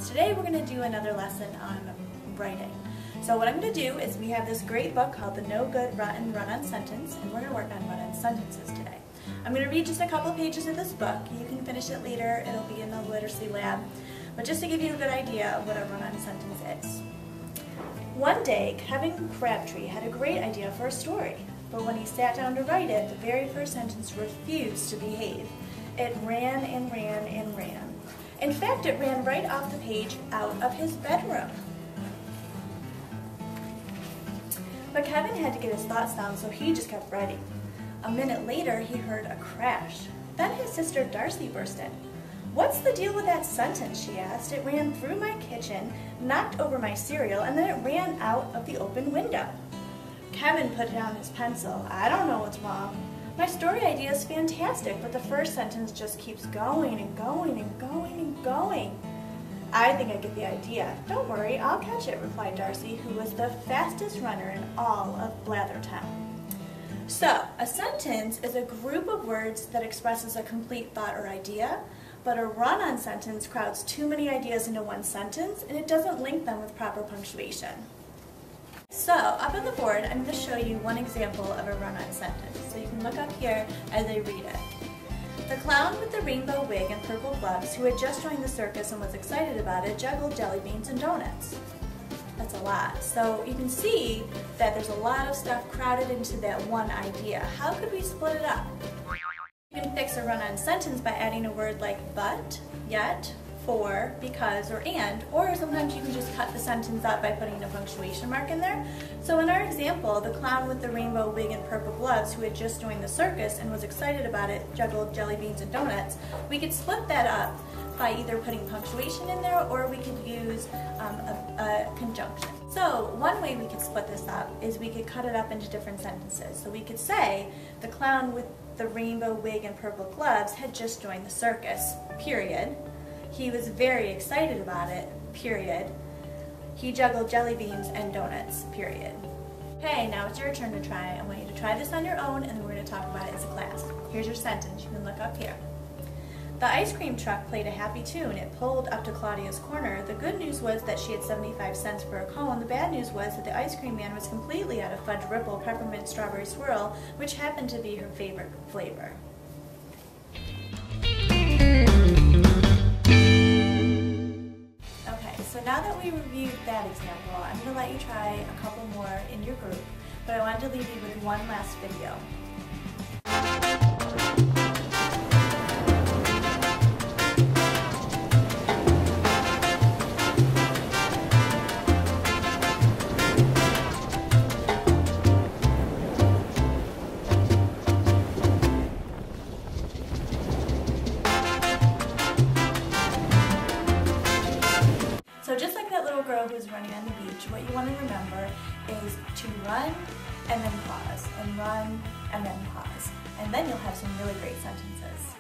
sentences. Today we're going to do another lesson on writing. So what I'm going to do is we have this great book called The No Good Rotten Run-On Sentence, and we're going to work on run-on sentences today. I'm going to read just a couple pages of this book. You can finish it later. It'll be in the literacy lab. But just to give you a good idea of what a run-on sentence is. One day, Kevin Crabtree had a great idea for a story, but when he sat down to write it, the very first sentence refused to behave. It ran and ran and ran. In fact, it ran right off the page out of his bedroom. But Kevin had to get his thoughts down, so he just kept writing. A minute later, he heard a crash. Then his sister Darcy burst in. "What's the deal with that sentence?" she asked. "It ran through my kitchen, knocked over my cereal, and then it ran out of the open window." Kevin put down his pencil. "I don't know what's wrong. My story idea is fantastic, but the first sentence just keeps going and going and going and going." "I think I get the idea. Don't worry, I'll catch it," replied Darcy, who was the fastest runner in all of Blathertown. So, a sentence is a group of words that expresses a complete thought or idea, but a run-on sentence crowds too many ideas into one sentence, and it doesn't link them with proper punctuation. So, up on the board, I'm going to show you one example of a run-on sentence. So you can look up here as I read it. The clown with the rainbow wig and purple gloves, who had just joined the circus and was excited about it, juggled jelly beans and donuts. That's a lot. So you can see that there's a lot of stuff crowded into that one idea. How could we split it up? You can fix a run-on sentence by adding a word like but, yet, for, because, or sometimes you can just cut the sentence up by putting a punctuation mark in there. So in our example, the clown with the rainbow wig and purple gloves, who had just joined the circus and was excited about it, juggled jelly beans and donuts, we could split that up by either putting punctuation in there, or we could use a conjunction. So one way we could split this up is we could cut it up into different sentences. So we could say, the clown with the rainbow wig and purple gloves had just joined the circus, period. He was very excited about it, period. He juggled jelly beans and donuts, period. Okay, now it's your turn to try. I want you to try this on your own, and then we're going to talk about it as a class. Here's your sentence. You can look up here. The ice cream truck played a happy tune. It pulled up to Claudia's corner. The good news was that she had 75 cents for a cone. The bad news was that the ice cream man was completely out of fudge ripple, peppermint strawberry swirl, which happened to be her favorite flavor. So now that we reviewed that example, I'm going to let you try a couple more in your group, but I wanted to leave you with one last video. So just like that little girl who was running on the beach, what you want to remember is to run and then pause, and run and then pause. And then you'll have some really great sentences.